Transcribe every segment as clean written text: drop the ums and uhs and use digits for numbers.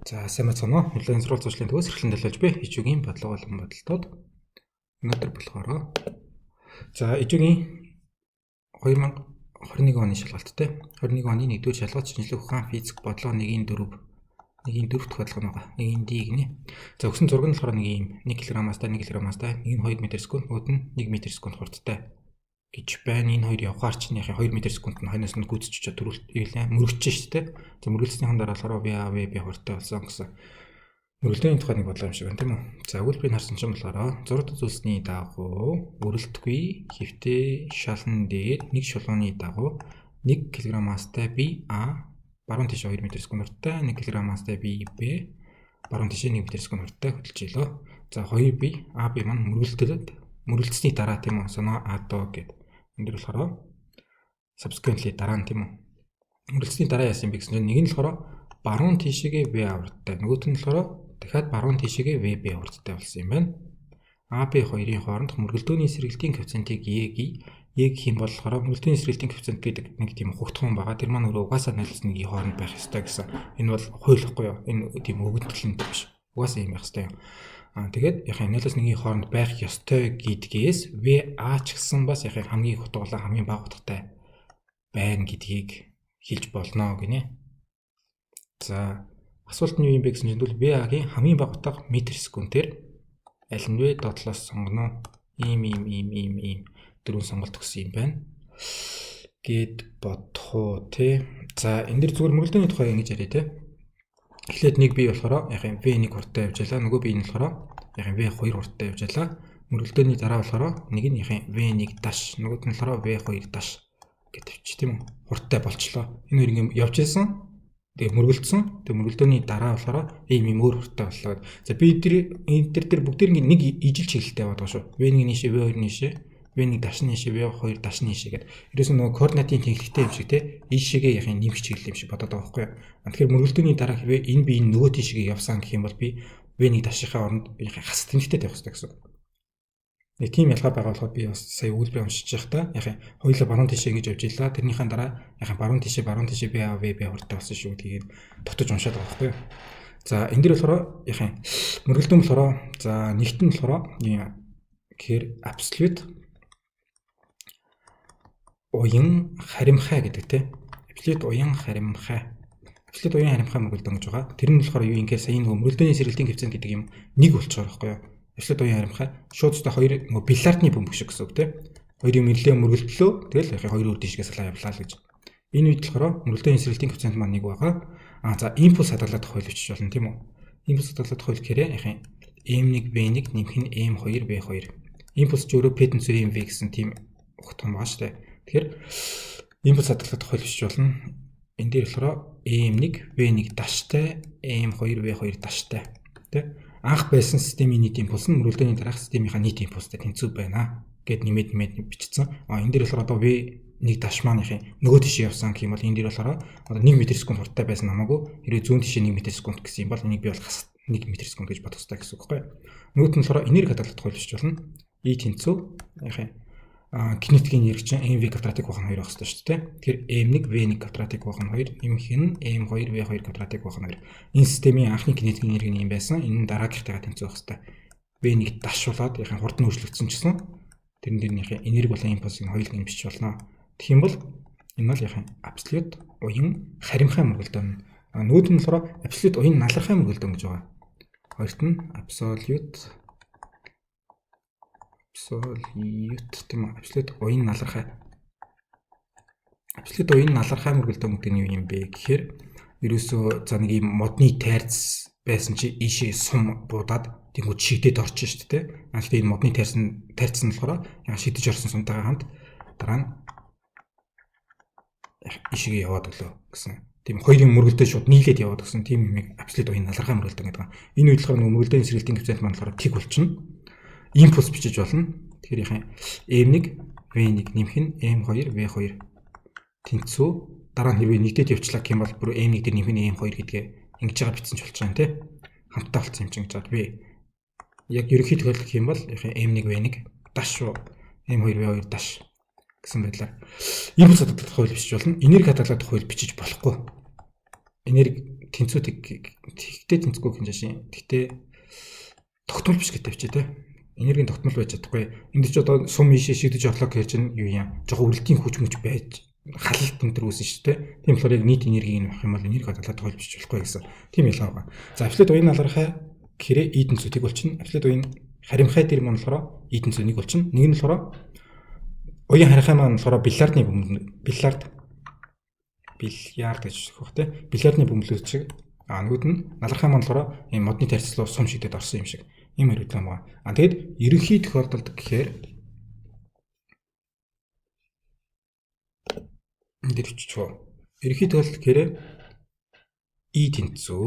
За сайн байна уу? Нэлээд сурвалж зуршлын төгс эрхлэн төлөөлж би ижүүгийн бодлого болон бодолтууд өнөөдөр болохоор ижүүгийн 2021 оны шалгалттай 21 оны 1-р шалгалт шинжлэх ухаан физик бодлого 1-ийн 4 1-ийн 4 дахь бодлого байгаа. 1-ийн D гинэ. За өгсөн зураг нь болохоор нэг юм 1 кг-аас 1 кг-аас нэг нь 2 м/сек, нөгөөд нь 1 м/сек хурдтай гэж байна. Энэ хоёр явахаар чинь яхаа 2 м/сек нь хойноос нь гүйцэж төрүүлт ирлээ. Мөрөгч шүү дээ. За мөрөлдсөний дараа болохоор VAV хурдтай болсон гэсэн мөрөлдөөний тухай нэг бодлого юм шиг байна тийм үү. За өгүүлбэрийг харсан чинь болохоор зурагт үзүүлсний дагуу өрөлтгүй хэвтэй шалан дээр нэг шулууны дагуу 1 кг-аастай B A баруун тийш 2 м/сек хурдтай 1 кг-аастай B B баруун тийш 1 м/сек хурдтай хөдөлж илөө. За 2B AB маань мөрөлдсөний дараа тийм үү соно ато гэдэг. Энд дэр болохоор subsequently дараа нь тийм үү. Мөрөлдсөний дараа яасан бэ гэсэн чинь нэг нь болохоор баруун тийшээгээ V аварттай, нөгөөх нь болохоор дахиад баруун тийшээгээ VB аварттай болсон юм байна. AB хоёрын хооронд мөргөлдөөний сэргэлтийн коэффициентийг E гэх юм болохоор мөргөлдөөний сэргэлтийн коэффициент гэдэг нэг тийм хугтхан байгаа. Тэр маань өөрөө угаасаа 0-1-ийн хооронд байх ёстой гэсэн. Энэ бол хуулихгүй юу? Энэ тийм өгөгдлөнт биш. Угаасаа юм байх ёстой юм. Тэгээд яхаа 0-1-ийн хооронд байх ёстой гэдгээс VA ч гэсэн бас яхаа хамгийн хутга болон хамгийн бага хутгатай байна гэдгийг хэлж болно гинэ. За асуулт нь юу юм бэ гэсэн чинь VA-гийн хамгийн бага хутга метр секундээр аль нь вэ? Дотлоос сонгоно. Ийм дөрвөн сонголт өгсөн юм байна. Гэд бодох уу те. За энэ дэр зүгээр мөрөлдөөний тухай ингэж яриа те. Эхлээд нэг бие болохоор яхаа V1 хурдтай явж ялаа, нөгөө бие нь болохоор яхаа V2 хурдтай явж ялаа. Мөрөлдөөний дараа болохоор нэг нь яхаа V1 даш, нөгөөд нь болохоор V2 даш гэдвч тийм үү? Хурдтай болчлоо. Энэ хоёр ингэ явж ирсэн. Тэгээ мөргөлдсөн. Тэгээ мөргөлдөөний дараа болохоор ийм өөр хурдтай боллоо. За би энэ төр бүгд нэг ижил чиглэлтэй яваад байгаа шүү. V1 нийшээ, V2 нийшээ, V1 даш нийшээ, V2 даш нийшээ гэдэг. Ерөөсөө нөгөө координатын тэнхлэгтэй юм шиг те. Ийшээгээ яхаа нэмэх чиглэл юм шиг бодоод байгаа байхгүй юу? Тэгэхээр мөргөлдөөний дараа хэвээ энэ би энэ нөгөө тийшээгээ явсан гэх юм бол би V1 дашийнхаа оронд яхаа хас тэнхлэгтэй тавих хэрэгтэй гэсэн. Нэг тийм ялгаа байгаа болохоор би бас сая өгүүлбэр уншиж байхдаа яхаа хоёулаа баруун тийшээ ингэж явж илаа. Тэрнийхэн дараа яхаа баруун тийшээ B хурдтай болсон шүү гэдгийг дотож уншаад байгаа байхгүй юу? За энэ дэр болохоор яхаа мөргөлдөөн болохоор за нэгт нь болохоор гэхээр absolute уян харимхай гэдэг те. Absolute уян харимхай. Absolute уян харимхай мөргөлдөөн гэж байгаа. Тэр нь болохоор юу ингээд сая нөгөө мөргөлдөөний сэргэлтийн коэффициент гэдэг юм нэг болчихоор байхгүй юу? Absolute уян харимхай шууд өстой хоёр нөгөө бильярдны бөмбөг шиг гэсэн үг те. Хоёрын мөрлөө мөргөлдлөө тэгэл яхаа хоёр өөр дишгээс салаа явлаа л гэж. Энэ үед болохоор мөргөлдөөний сэргэлтийн коэффициент маань нэг байгаа. За импульс хадгалаад тохиол бичиж болно тийм үү? Импульс хадгалаад тохиол гэхээр яхаа M1 V1 нэмэх нь M2 V2. Импульс ч өөрөө P-ийн M V гэсэн тийм ухтхан байгаа шүү дээ. Тэгэхээр импульс хадгалаад тохиол бичиж болно. Энд дээр болохоор M1 V1 даштай, M2 V2 даштай. Тэ? Анх байсан системийн нийт импульс нь мөргөлдөөний дараах системийнхаа нийт импульстай тэнцүү байна гэд нэмээд бичсэн. Энэ дээр болохоор одоо V1 даш маань нөгөө тийш явсан гэх юм бол энэ дээр болохоор одоо 1 м/сек хурдтай байсан хамаагүй хэрвээ зүүн тийш 1 м/сек гэсэн юм бол энийг би бол 1 м/сек гэж бодох хэрэгтэй гэсэн үг байхгүй. Нөгөөт нь болохоор энерги хадгалалт тохиол бичиж болно. E тэнцүү кинетикийн энерги чинь mv квадратыг байх нь 2 байх хэрэгтэй шүү дээ. Тэгэхээр m1 v1 квадратыг байх нь 2, m-х нь m2 v2 квадратыг байх нь 2. Энэ системийн анхны кинетикийн энерги нь юм байсан. Энэ дараагийнхтайгаа тэнцүү байх хэрэгтэй. v1 дашуулаад яхаа хурд нь өөрчлөгдсөн ч гэсэн тэрэн дээр нь энерги болон импульсыг хоёулаа нэмжиж болно. Тэгэх юм бол энэ бол яхаа absolute уян харимхай мөргөлдөөн. Нөгөөд нь болохоор absolute уян налархай мөргөлдөөн гэж байгаа. Хоёрт нь absolute тийм үү? Absolute уян налархай. Absolute уян налархай мөргөлдөөн гэдэг нь юу юм бэ гэхээр ерөөсөө за нэг юм модны тайрц байсан чи ийшээ сум буудаад тэнгууд шигдээд орчих шүү дээ. Аль энэ модны тайрц нь болохоор шигдэж орсон сумтайгаа хамт дараа нь ийшээ яваад өглөө гэсэн. Тийм хоёрын мөргөлдөө шууд нийлээд яваад гэсэн тийм юм absolute уян налархай мөргөлдөөн гэдэг. Энэ үед болохоор нөгөө мөргөлдөөний сэргэлтийн коэффициент маань болохоор тэг болчихно. Импульс бичиж болно. Тэгэхээр яхаа M1 V1 нэмэх нь M2 V2 тэнцүү дараа нь хэрвээ нэгдээд явчлаа гэх юм бол бүр M1 дээр нэмэх нь M2 гэдгээ ингэж байгаа бичсэн ч болж байгаа юм те. Хамтдаа болсон юм чинь гэж бод би. Яг ерөнхий тохиолдол гэх юм бол яхаа M1 V1 даш M2 V2 даш гэсэн байдлаар импульс хадгалах хууль бичиж болно. Энерги хадгалах хууль бичиж болохгүй. Энерги тэнцвүүдийг тэгтээ тэнцгүй хинжаашин. Тэгтээ тогтмол биш гэдэг чи тэ. Энергийн тогтмол байж чадахгүй. Энд ч одоо сум ийшээ шигдэж орлоо гэж чинь юу юм. Жохо үрэлтийн хүч мөч байж халалт өндөр үүсэн шүү дээ. Тийм болохоор яг нийт энергийг авах юм бол энерги хадгалаад тоолж болохгүй гэсэн. Тийм ялгаа байгаа. За афлет уян алгархай гэхээр и тэнцвүүдийг болчихно. Афлет уян харимхай дээр маань болохоор и тэнцвүүдийг болчихно. Нэг нь болохоор уян харимхай маань болохоор бильярдны бильярд гэж өгөх те. Бильярдны бөмбөлөөс шиг нөгөөд нь алгархай маань болохоор ийм модны тарьцлуу сум шигдэд орсон юм шиг. Ийм хэрэглэм байгаа. Тэгэд ерөнхий тохиолдолд гэхээр дэрвччихв. Ерөнхий тохиолдолд гэхээр и тэнцүү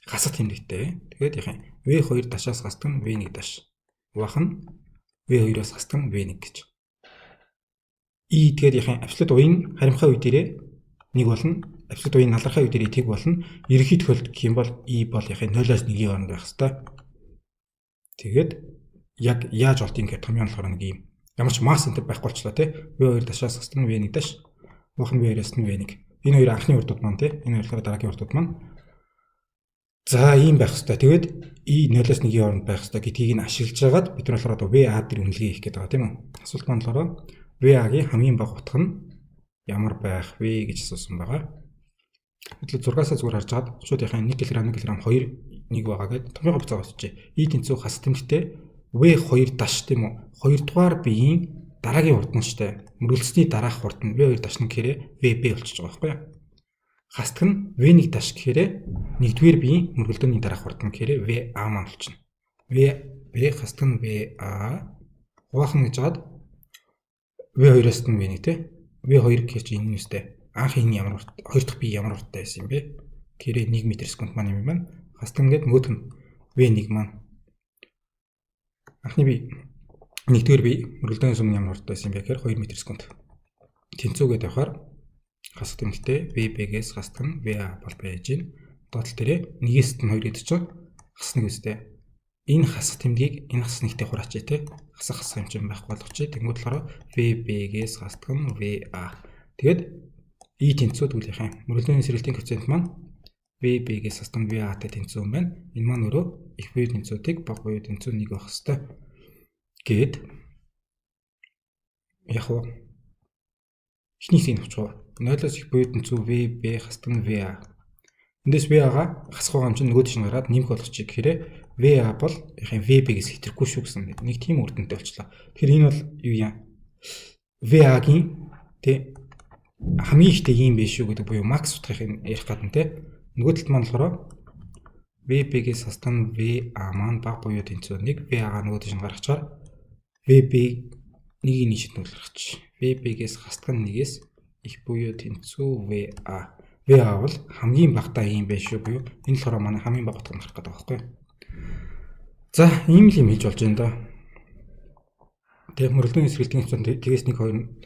гасах тэмдэгтэй. Тэгээд яхаа V2 дашаас гасдаг нь V1 даш. Баах нь V2-оос гасдаг нь V1 гэж. И тэгээд яхаа абсолют уян харимхай үе дээрээ нэг болно. Абсолют уян алгархай үе дээрээ тэг болно. Ерөнхий тохиолдолд гэх юм бол И бол яхаа 0-аас 1-ийн хооронд байх хэвээр. Тэгээд яг яаж болт юм гэхээр томьёо болохоор нэг юм ямар ч масс энтер байхгүй болчлаа тий. V2 дашаас гасдаг нь V1 даш. Баах нь V2-оос нь V1. Энэ хоёр анхны урдууд маань тий. Энэ хоёр дараагийн урдууд маань. За ийм байх хэвээр. Тэгээд И 0-аас 1-ийн хооронд байх хэвээр гэдгийг нь ашиглаж хагаад бид нар болохоор одоо VA дээр үнэлгээ хийх гэдэг байгаа тийм үү? Асуулт маань болохоор VA-гийн хамгийн бага утга нь ямар байх вэ гэж асуусан байгаа. Хэдл 6-аас зүгээр харж хаад шууд яхаа 1 кг 1 кг 2 1 байгаа гэдэг томьёо буцаа болчихжээ. И тэнцүү хас тэмдэгтэй V2 даш тийм үү? 2 дугаар биеийн дараагийн урд нь штэ. Мөрөлдсөний дараах урд нь V2 даш нь гэхээр VB болчихж байгаа байхгүй юу? Хастг нь V1 даш гэхээр 1-р биеийн мөргөлдөөний дараах урд нь гэхээр VA маань болчихно. V хастг нь VA хуваахна гэж хаад V2-оос нь V1 те. V2 гэхэр чи энэ нүстэй анх энэ ямар урт 2 дахь бие ямар урттай байсан юм бэ? Гэхээр 1 м/сек маань юм байна. Хастг ингээд нөгөөх нь V1 маань анхны бие 1-р бие мөргөлдөөний сүм ямар урттай байсан юм бэ гэхээр 2 м/сек. Тэнцүүгээд явахаар хас тэмдэгтэй VB-гээс хасдаг нь VA бол байж гин. Доотлол дээрээ 1-ээс нь 2 гэдэг чинь хас нэг үстэй. Энэ хасах тэмдгийг энэ хас нэгтэй хураач те. Хасах хэмжээ байхгүй болгоч. Тэнгүүд болохоор VB-гээс хасдаг нь VA. Тэгээд И тэнцүүд үл яхаа. Мөргөлдөөний сэргэлтийн коэффициент маань VB-гээс хасдаг нь VA-тай тэнцүү юм байна. Энэ маань өөрөө их буюу тэнцүүдийг бага буюу тэнцүү 1 байх хэвээр. Гээд яг уу эхнийх нь авчихв. 0-аас их буюу тэнцүү VB хасдаг нь VA. Эндээс VA-га хасах байгаа юм чинь нөгөө тийш гараад нэмэх болгочих гэхээр VA бол яхаа VB-гээс хэтрэхгүй шүү гэсэн нэг тийм үрдэнтэй болчлаа. Тэгэхээр энэ бол юу юм? VA-гийн тэ хамгийн ихтэй юм биш шүү гэдэг буюу макс утгыг ярих гэдэг нь тэ. Нөгөө талд маань болохоор VB-гээс хасдаг нь VA маань бага буюу тэнцүү 1 VA-га нөгөө тийш гаргачаар VB 1-ийн нийшэд нь гаргачих. VB-гээс хасдаг нь 1-ээс их буюу тэнцүү VA. VA бол хамгийн багтаа юм байх шүү буюу энэ болохоор манай хамгийн бага утга нь гарах гэдэг байгаа байхгүй. За ийм л юм хийж болж байна да. Тэгээ мөрөлдөөний сэргэлтийн хэвцэн тэгээс нэг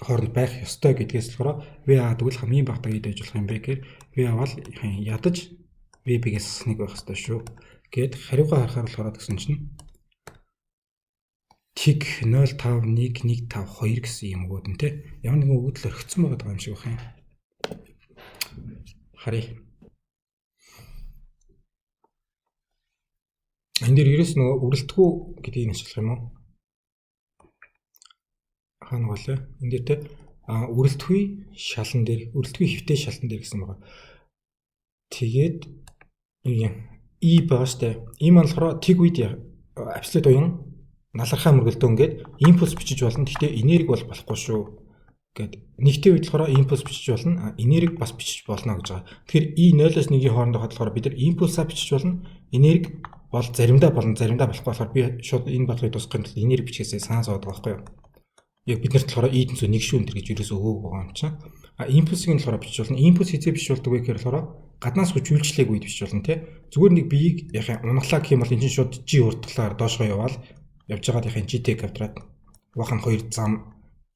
хооронд байх ёстой гэдгээс болохоор VA тэгвэл хамгийн багтаа гэж байж болох юм бэ гэхээр VA бол ядаж VB-гээс нэг байх ёстой шүү. Гээд хариугаа харахаар болохоор гэсэн чинь тэг 051 152 гэсэн юм өгөөд нь те. Ямар нэгэн өгөгдөл орхицсан байгаа юм шиг байх юм. Харъя. Энд дээр ерөөс нөгөө үрэлтгүү гэдгийг нэшлэх юм уу? Хаана болоо? Энд дээр те үрэлтгүй шалан дээр, үрэлтгүй хөвтэй шалан дээр гэсэн байгаа. Тэгээд юу юм? И байгаа штэ. И маань болохоор тэг үед абсолют уян налархаа мөргөлдөөн гээд импульс бичиж болно. Гэхдээ энерги бол болохгүй шүү гэд. Нэгтэй үед болохоор импульс бичиж болно. Энерги бас бичиж болно гэж байгаа. Тэгэхээр И 0-аас 1-ийн хоорондох болохоор бид нар импульсаа бичиж болно. Энерги бол заримдаа болно, заримдаа болохгүй болохоор би шууд энэ бодлогыг дуусгахын тулд энерги бичгээсээ санаа зовоод байгаа байхгүй юу? Яг бид нарт болохоор И тэнцүү 1 шүү энэ гэж ерөөсөө өгөөг байгаа юм чинь. Импульсыг нь болохоор бичиж болно. Импульс хизээ бичиж болдог вэ гэхээр болохоор гаднаас хүч үйлчлээг үед бичиж болно тий. Зүгээр нэг биеийг яхаа унаглаа гэх юм бол энэ чинь шууд G уртглаар доошгоо яваал явж байгаад яхаа GT авдраад бахан 2 зам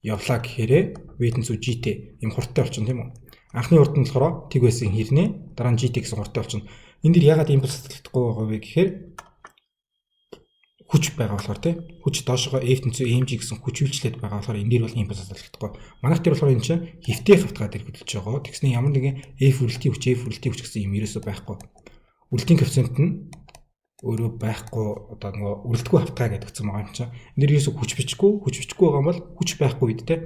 явлаа гэхээрээ V тэнцүү GT юм хурдтай болчихно тийм үү? Анхны урд нь болохоор тэг байсан хэрнээ дараа нь GT гэсэн хурдтай болчихно. Энд дэр ягаад импульс таталтахгүй байгаа вэ гэхээр хүч байгаа болохоор тийм хүч доошогоо F тэнцүү mg гэсэн хүч үйлчлээд байгаа болохоор энэ дээр бол импульс таталтахгүй. Манайх дээр болохоор энэ чинь хэвтэй хавтгаад хөдөлж байгаа. Тэгснэ ямар нэгэн F үрэлтийн хүч гэсэн юм ерөөсөө байхгүй. Үрэлтийн коэффициент нь өөрөө байхгүй одоо нөгөө үрэлтгүй хавтгаа гэдэг өгсөн байгаа юм чинь. Энэ дээр ерөөсөө хүч бичихгүй байгаа юм бол хүч байхгүй үед тийм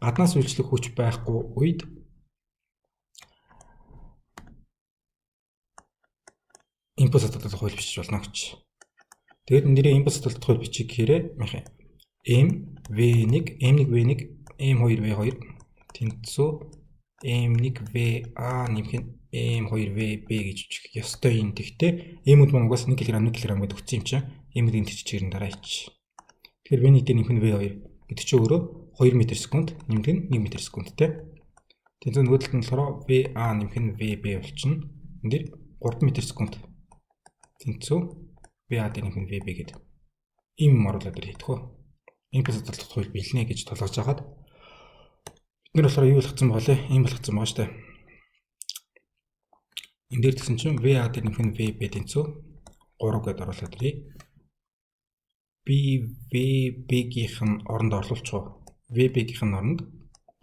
гаднаас үйлчлэх хүч байхгүй үед импульс таталтыг хууль бичиж болно гэж. Тэгээд энэ дээрээ импульс таталтыг хууль бичих гэхээр M1V1 M2V2 тэнцүү M1VA нэмэх нь M2VB гэж бичих ёстой юм. Тэгтээ M-үүд маань угаас 1 кг гэдэг өгсөн юм чинь M-ийн тэтчгээр нь дараа ич. Тэгэхээр V1 дээр нэмэх нь V2 гэдэг чинь өөрөө 2 м/сек нэмэх нь 1 м/сек те. Тэнцүү нөгөө талд нь болохоор VA нэмэх нь VB болчихно. Энд дээр 3 м/сек тэнцүү VA дээр нэмэх нь VB гэдэг ийм оруулаад ирэх хөө. Импульс таталтыг хууль биелнэ гэж толгож хагаад бид нар болохоор юу болгоцсон байгаа лээ? Ийм болгоцсон байгаа шүү дээ. Энд дээр тэгсэн чинь VA дээр нэмэх нь VB тэнцүү 3 гэдээ оруулаад ирээ. VB-ийнх нь оронд орлуулчих. VB-ийнх нь оронд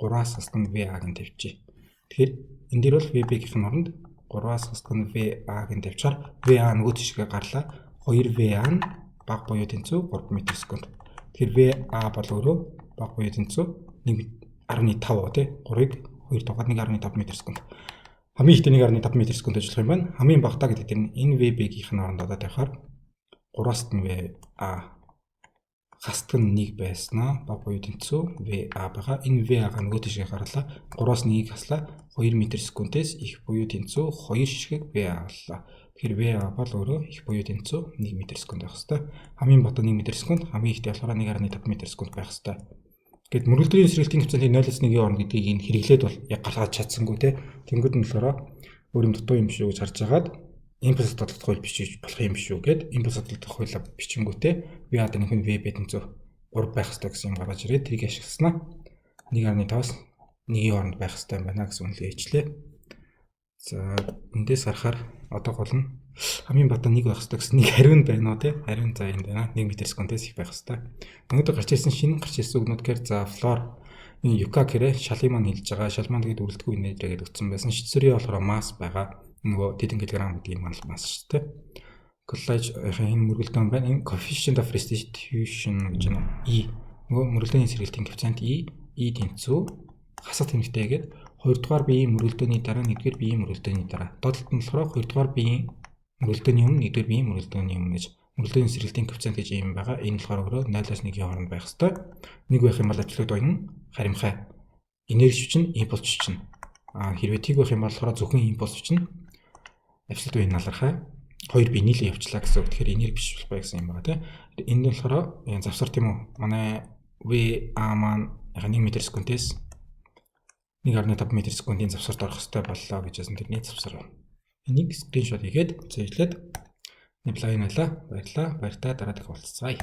3-аас хасган VA-г нь тавьчих. Тэгэхээр энэ дээр бол VB-ийнх нь оронд 3-аас хасган VA-г нь тавьчаар VA нөгөө тишгээ гарлаа. 2VA нь бага буюу тэнцүү 3 м/сек. Тэгэхээр VA бол өөрөө бага буюу тэнцүү 1.5 тий 3-ыг 2 дугаар 1.5 м/сек. Хамгийн ихтэй 1.5 м/сек ажиллах юм байна. Хамгийн багтаа гэдэг нь энэ VB-ийнх нь оронд одоо тавихаар 3-аас нь VA хастаг нь 1 байснаа бага буюу тэнцүү VA байгаа. Энэ VA-га нөгөө тишгээ гарлаа. 3-аас 1-ийг хаслаа 2 м/сек-ээс их буюу тэнцүү 2 ширхэг VA боллоо. Тэгэхээр VA бол өөрөө их буюу тэнцүү 1 м/сек байх хэвээр. Хамгийн бага 1 м/сек, хамгийн ихтэй болохоор 1.5 м/сек байх хэвээр. Гэт мөргөлдрийн сэргэлтийн хэмжээний 0-1 орно гэдгийг энэ хэрэглээд бол яг гаргаж чадсангүй те. Тэнгүүд нь болохоор өөрөм дутуу юм шүү гэж харж агаад импульс таталтыг хууль бичиж болох юм шүү гэд импульс таталтыг хууль бичингүүтээ VA дээр нөхөн VB тэнцүү 3 байх хэвээр гэсэн юм гаргаж ирээд тэрийг ашигласнаа 1.5-аас 1-ийн хооронд байх хэвээр юм байна гэсэн үнэлгээ хийчлээ. За эндээс харахаар одоо гол нь хамгийн бата 1 байх хэвээр гэсэн нэг хариун байна уу те. Хариун за энэ байна 1 м/сек-ээс их байх хэвээр. Өнөөдөр гарч ирсэн шинэ гарч ирсэн үгнүүдээр за флор юка гэрэ шалын маань хэлж байгаа. Шал маань тэгээд үрэлтгүй нэрээ гэдэг утсан байсан. Шицүрийн болохоор масс байгаа. Нөгөө тэдэн килограмм гэдэг юм масс шүү дээ. Коллаж энэ мөргөлдөөн байна. Энэ coefficient of restitution гэж байна. E нөгөө мөргөлдөөний сэргэлтийн коэффициент E тэнцүү хасах тэмдэгтэй гэдэг 2 дугаар биеийн мөргөлдөөний дараа 1-р биеийн мөргөлдөөний дараа. Доотлолт нь болохоор 2 дугаар биеийн мөргөлдөөний өмнө 1-р биеийн мөргөлдөөний өмнө гэж мөргөлдөөний сэргэлтийн коэффициент гэж юм байгаа. Энэ болохоор өөрөө 0-аас 1-ийн хооронд байх хэвээр. 1 байх юм бол абсолют уян харимхай энерги чинь импульс чинь. Хэрвээ тийг байх юм бол болохоор зөвхөн импульс чинь абсолют уян налархай 2 бие нийлээ явчлаа гэсэн үг. Тэгэхээр энерги биш болох бай гэсэн юм байна тийм. Энд нь болохоор завсар тийм үү? Манай VA маань 1 м/сек-ээс 1.5 м/сек-ийн завсарт орох хэрэгтэй боллоо гэж хэлсэн тэрний завсар. Энийг скриншот хийгээд зөөжлээд apply-налаа. Баярлалаа. Баяртай дараа дахь уулзцаая.